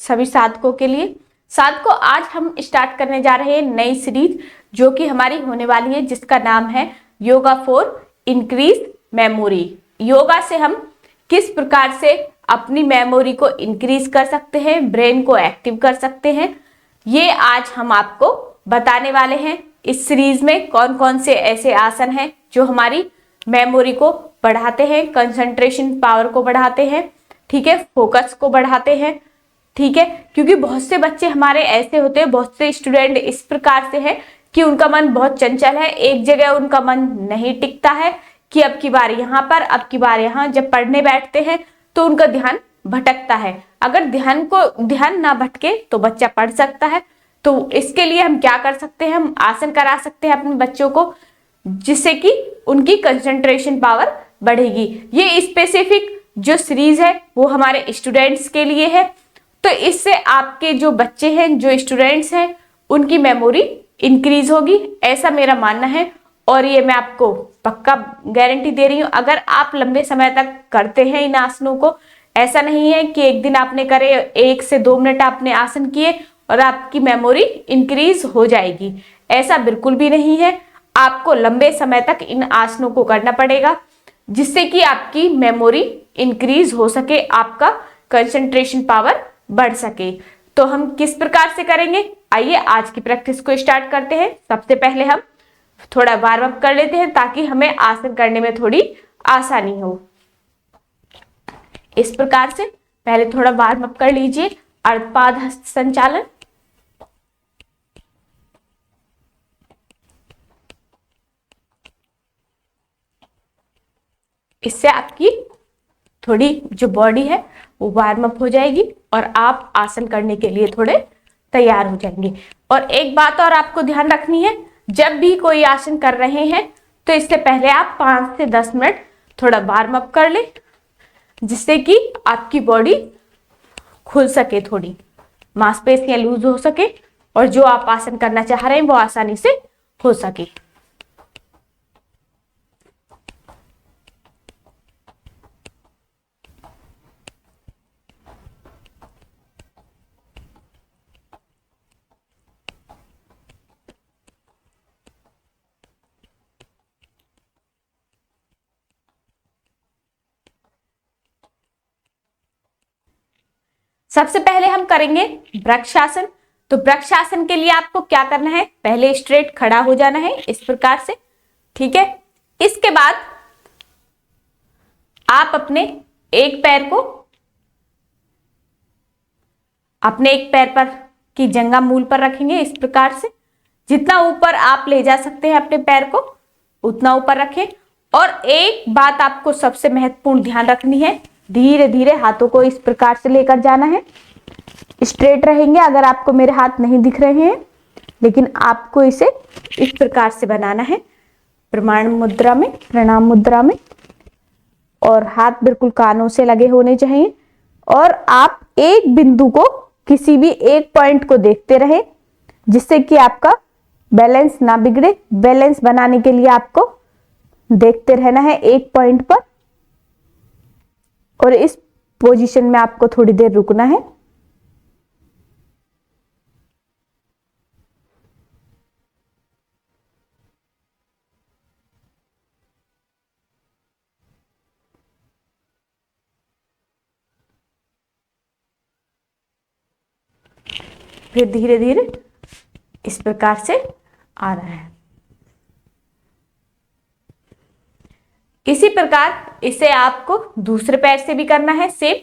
सभी साधकों के लिए। साधकों, आज हम स्टार्ट करने जा रहे हैं नई सीरीज जो कि हमारी होने वाली है, जिसका नाम है yoga for increase memory. Yoga से हम किस प्रकार से अपनी मेमोरी को इंक्रीज कर सकते हैं, ब्रेन को एक्टिव कर सकते हैं, ये आज हम आपको बताने वाले हैं। इस सीरीज में कौन कौन से ऐसे आसन हैं जो हमारी मेमोरी को बढ़ाते हैं, कंसंट्रेशन पावर को बढ़ाते हैं, ठीक है, फोकस को बढ़ाते हैं, ठीक है। क्योंकि बहुत से बच्चे हमारे ऐसे होते हैं, बहुत से स्टूडेंट इस प्रकार से है कि उनका मन बहुत चंचल है, एक जगह उनका मन नहीं टिकता है कि अब की बार यहाँ पर, अब की बार यहाँ। जब पढ़ने बैठते हैं तो उनका ध्यान भटकता है। अगर ध्यान ना भटके तो बच्चा पढ़ सकता है। तो इसके लिए हम क्या कर सकते हैं, हम आसन करा सकते हैं अपने बच्चों को, जिससे कि उनकी कंसंट्रेशन पावर बढ़ेगी। ये स्पेसिफिक जो सीरीज है वो हमारे स्टूडेंट्स के लिए है। तो इससे आपके जो बच्चे हैं, जो स्टूडेंट्स हैं, उनकी मेमोरी इंक्रीज होगी, ऐसा मेरा मानना है। और ये मैं आपको पक्का गारंटी दे रही हूँ। अगर आप लंबे समय तक करते हैं इन आसनों को, ऐसा नहीं है कि एक दिन आपने करे, 1 से 2 मिनट आपने आसन किए और आपकी मेमोरी इंक्रीज हो जाएगी, ऐसा बिल्कुल भी नहीं है। आपको लंबे समय तक इन आसनों को करना पड़ेगा, जिससे कि आपकी मेमोरी इंक्रीज हो सके, आपका कंसंट्रेशन पावर बढ़ सके। तो हम किस प्रकार से करेंगे, आइए आज की प्रैक्टिस को स्टार्ट करते हैं। सबसे पहले हम थोड़ा वार्म अप कर लेते हैं ताकि हमें आसन करने में थोड़ी आसानी हो। इस प्रकार से पहले थोड़ा वार्म अप कर लीजिए, अर्धपाद हस्त संचालन। इससे आपकी थोड़ी जो बॉडी है वो वार्म अप हो जाएगी और आप आसन करने के लिए थोड़े तैयार हो जाएंगे। और एक बात और आपको ध्यान रखनी है, जब भी कोई आसन कर रहे हैं तो इससे पहले आप 5 से 10 मिनट थोड़ा वार्म अप कर लें, जिससे कि आपकी बॉडी खुल सके, थोड़ी मांसपेशियां लूज हो सके और जो आप आसन करना चाह रहे हैं वो आसानी से हो सके। सबसे पहले हम करेंगे वृक्षासन। तो वृक्षासन के लिए आपको क्या करना है, पहले स्ट्रेट खड़ा हो जाना है इस प्रकार से, ठीक है। इसके बाद आप अपने एक पैर पर की जंघा मूल पर रखेंगे इस प्रकार से। जितना ऊपर आप ले जा सकते हैं अपने पैर को उतना ऊपर रखें। और एक बात आपको सबसे महत्वपूर्ण ध्यान रखनी है, धीरे धीरे हाथों को इस प्रकार से लेकर जाना है। स्ट्रेट रहेंगे, अगर आपको मेरे हाथ नहीं दिख रहे हैं, लेकिन आपको इसे इस प्रकार से बनाना है, प्रणाम मुद्रा में। और हाथ बिल्कुल कानों से लगे होने चाहिए। और आप एक बिंदु को, किसी भी एक पॉइंट को देखते रहे, जिससे कि आपका बैलेंस ना बिगड़े। बैलेंस बनाने के लिए आपको देखते रहना है एक पॉइंट पर, और इस पोजीशन में आपको थोड़ी देर रुकना है। फिर धीरे धीरे इस प्रकार से आ रहा है। इसी प्रकार इसे आपको दूसरे पैर से भी करना है सेम।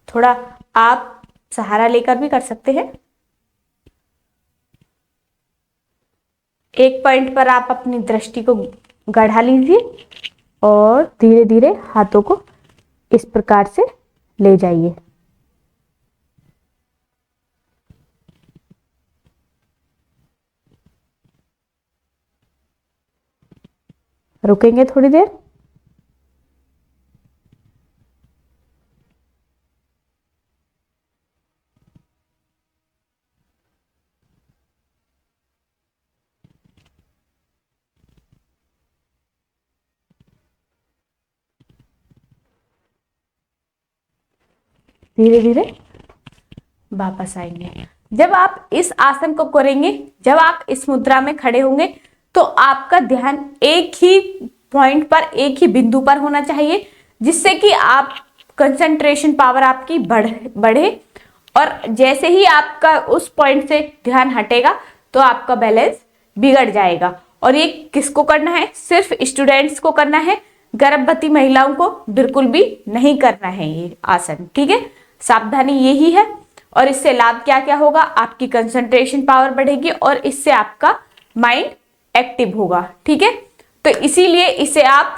थोड़ा आप सहारा लेकर भी कर सकते हैं। एक पॉइंट पर आप अपनी दृष्टि को गढ़ा लीजिए और धीरे धीरे हाथों को इस प्रकार से ले जाइए। रुकेंगे थोड़ी देर। धीरे धीरे वापस आएंगे। जब आप इस आसन को करेंगे, जब आप इस मुद्रा में खड़े होंगे, तो आपका ध्यान एक ही पॉइंट पर, एक ही बिंदु पर होना चाहिए, जिससे कि आप कंसंट्रेशन पावर आपकी बढ़े। और जैसे ही आपका उस पॉइंट से ध्यान हटेगा तो आपका बैलेंस बिगड़ जाएगा। और ये किसको करना है? सिर्फ स्टूडेंट्स को करना है, गर्भवती महिलाओं को बिल्कुल भी नहीं करना है ये आसन, ठीक है। सावधानी यही है। और इससे लाभ क्या क्या होगा? आपकी कंसंट्रेशन पावर बढ़ेगी और इससे आपका माइंड एक्टिव होगा, ठीक है। तो इसीलिए इसे आप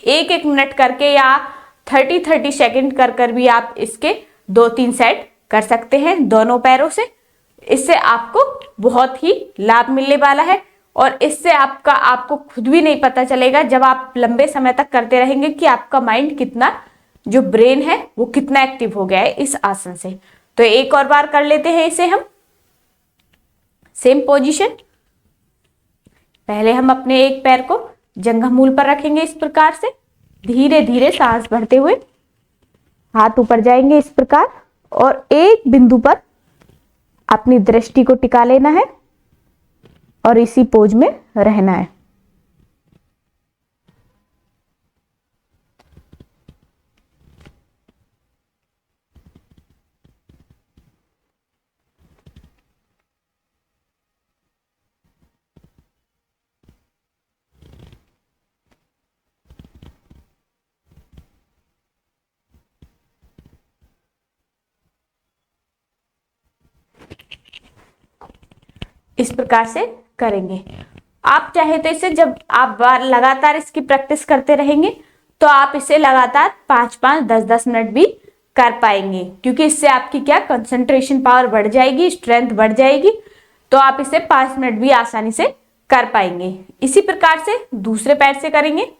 1-1 मिनट करके या 30-30 सेकंड कर भी आप इसके 2-3 सेट कर सकते हैं दोनों पैरों से। इससे आपको बहुत ही लाभ मिलने वाला है। और इससे आपको खुद भी नहीं पता चलेगा, जब आप लंबे समय तक करते रहेंगे, कि आपका माइंड कितना, जो ब्रेन है वो कितना एक्टिव हो गया है इस आसन से। तो एक और बार कर लेते हैं इसे हम। Same position. पहले हम अपने एक पैर को जंघा मूल पर रखेंगे इस प्रकार से, धीरे धीरे सांस भरते हुए हाथ ऊपर जाएंगे इस प्रकार, और एक बिंदु पर अपनी दृष्टि को टिका लेना है और इसी पोज में रहना है। इस प्रकार से करेंगे। आप चाहे तो इसे, जब आप लगातार इसकी प्रैक्टिस करते रहेंगे, तो आप इसे लगातार 5-5, 10-10 मिनट भी कर पाएंगे, क्योंकि इससे आपकी क्या, कंसंट्रेशन पावर बढ़ जाएगी, स्ट्रेंथ बढ़ जाएगी। तो आप इसे 5 मिनट भी आसानी से कर पाएंगे। इसी प्रकार से दूसरे पैर से करेंगे।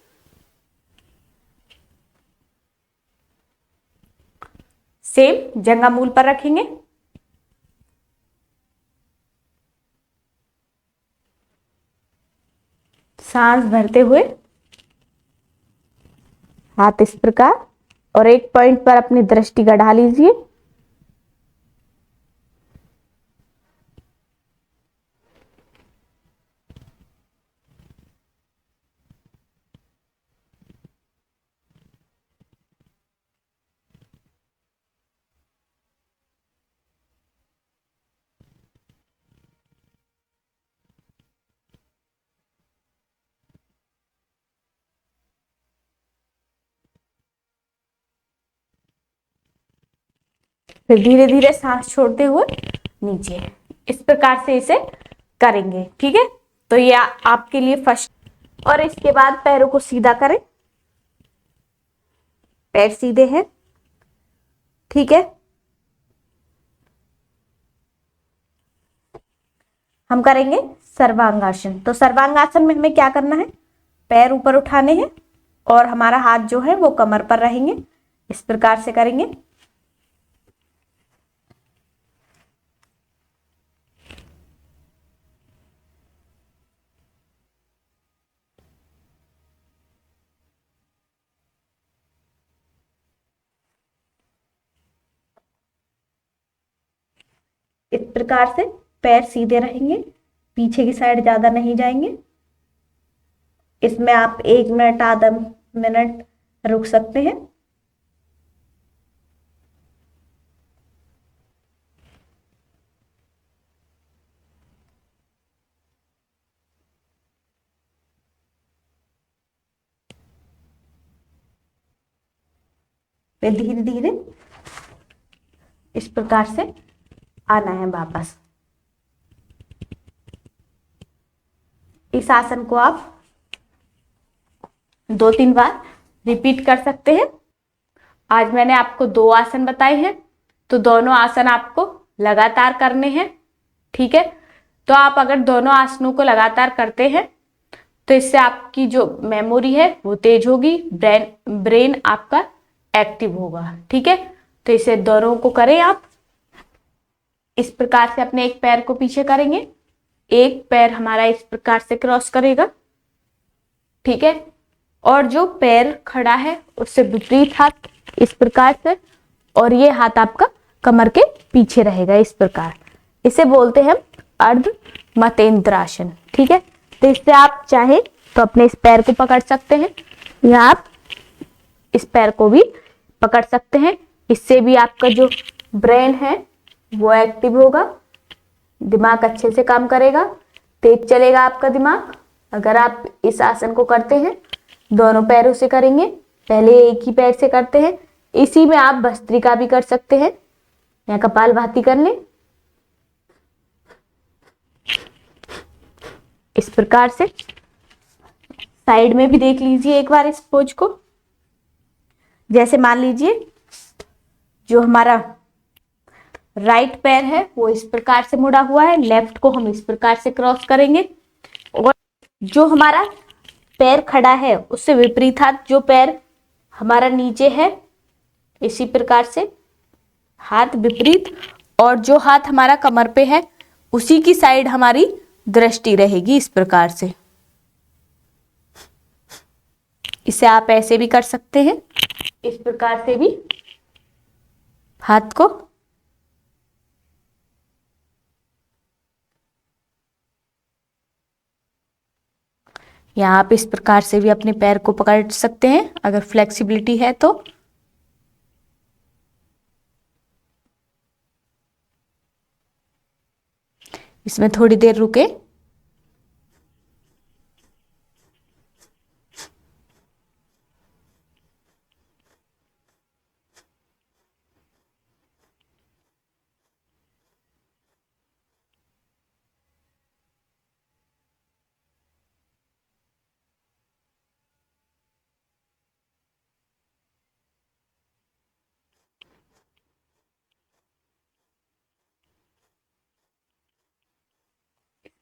सेम जंघा मूल पर रखेंगे, सांस भरते हुए हाथ इस प्रकार, और एक पॉइंट पर अपनी दृष्टि गड़ा लीजिए। फिर धीरे धीरे सांस छोड़ते हुए नीचे, इस प्रकार से इसे करेंगे, ठीक है। तो ये आपके लिए फर्स्ट। और इसके बाद पैरों को सीधा करें, पैर सीधे हैं, ठीक है। हम करेंगे सर्वांगासन। तो सर्वांगासन में हमें क्या करना है? पैर ऊपर उठाने हैं और हमारा हाथ जो है वो कमर पर रहेंगे, इस प्रकार से करेंगे। इस प्रकार से पैर सीधे रहेंगे, पीछे की साइड ज्यादा नहीं जाएंगे। इसमें आप 1 मिनट, आधा मिनट रुक सकते हैं। फिर धीरे धीरे इस प्रकार से आना है वापस। इस आसन को आप 2-3 बार रिपीट कर सकते हैं। आज मैंने आपको 2 आसन बताए हैं, तो दोनों आसन आपको लगातार करने हैं, ठीक है। तो आप अगर दोनों आसनों को लगातार करते हैं तो इससे आपकी जो मेमोरी है वो तेज होगी, ब्रेन आपका एक्टिव होगा, ठीक है। तो इसे दोनों को करें आप। इस प्रकार से अपने एक पैर को पीछे करेंगे, एक पैर हमारा इस प्रकार से क्रॉस करेगा, ठीक है। और जो पैर खड़ा है उससे विपरीत हाथ इस प्रकार से और ये हाथ आपका कमर के पीछे रहेगा इस प्रकार। इसे बोलते हैं हम अर्ध मतेंद्रासन। ठीक है, तो इससे आप चाहे तो अपने इस पैर को पकड़ सकते हैं या आप इस पैर को भी पकड़ सकते हैं। इससे भी आपका जो ब्रेन है वो एक्टिव होगा, दिमाग अच्छे से काम करेगा, तेज चलेगा आपका दिमाग। अगर आप इस आसन को करते हैं, दोनों पैरों से करेंगे, पहले एक ही पैर से करते हैं। इसी में आप भस्त्रिका भी कर सकते हैं या कपालभाति कर लें इस प्रकार से। साइड में भी देख लीजिए एक बार इस पोज को। जैसे मान लीजिए जो हमारा राइट पैर है वो इस प्रकार से मुड़ा हुआ है, लेफ्ट को हम इस प्रकार से क्रॉस करेंगे और जो हमारा पैर खड़ा है उससे विपरीत हाथ जो पैर हमारा नीचे है इसी प्रकार से हाथ विपरीत, और जो हाथ हमारा कमर पे है उसी की साइड हमारी दृष्टि रहेगी इस प्रकार से। इसे आप ऐसे भी कर सकते हैं, इस प्रकार से भी हाथ को। या आप इस प्रकार से भी अपने पैर को पकड़ सकते हैं अगर फ्लेक्सिबिलिटी है तो। इसमें थोड़ी देर रुके।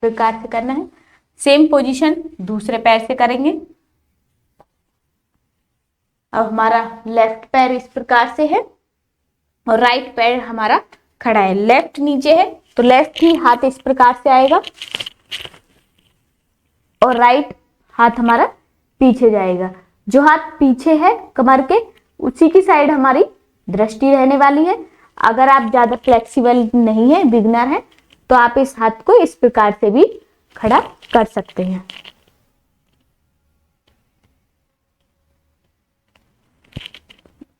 प्रकार से करना है। सेम पोजीशन दूसरे पैर से करेंगे। अब हमारा लेफ्ट पैर इस प्रकार से है और राइट पैर हमारा खड़ा है। लेफ्ट नीचे है तो लेफ्ट ही हाथ इस प्रकार से आएगा और राइट हाथ हमारा पीछे जाएगा। जो हाथ पीछे है कमर के उसी की साइड हमारी दृष्टि रहने वाली है। अगर आप ज्यादा फ्लेक्सिबल नहीं है, बिगनर है, तो आप इस हाथ को इस प्रकार से भी खड़ा कर सकते हैं।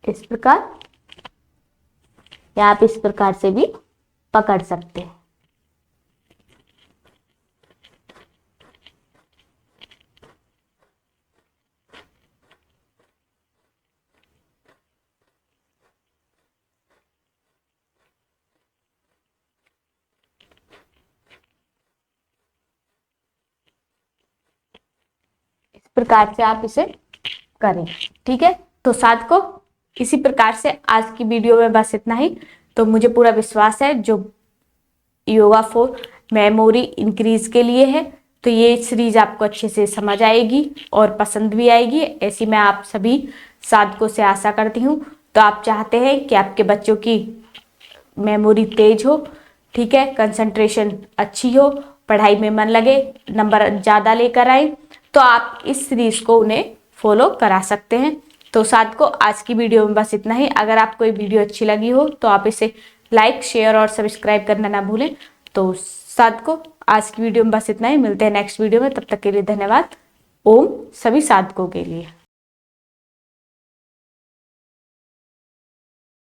इस प्रकार या आप इस प्रकार से भी पकड़ सकते हैं। प्रकार से आप इसे करें। ठीक है, तो साथ को इसी प्रकार से आज की वीडियो में बस इतना ही। तो मुझे पूरा विश्वास है जो योगा फॉर मेमोरी इंक्रीज के लिए है तो ये सीरीज आपको अच्छे से समझ आएगी और पसंद भी आएगी, ऐसी मैं आप सभी साधकों से आशा करती हूँ। तो आप चाहते हैं कि आपके बच्चों की मेमोरी तेज हो, ठीक है, कंसंट्रेशन अच्छी हो, पढ़ाई में मन लगे, नंबर ज़्यादा लेकर आए, तो आप इस सीरीज को उन्हें फॉलो करा सकते हैं। तो साथ को आज की वीडियो में बस इतना ही। अगर आपको ये वीडियो अच्छी लगी हो तो आप इसे लाइक, शेयर और सब्सक्राइब करना ना भूलें। तो साथ को आज की वीडियो में बस इतना ही। मिलते हैं नेक्स्ट वीडियो में, तब तक के लिए धन्यवाद। ओम सभी साधकों के लिए।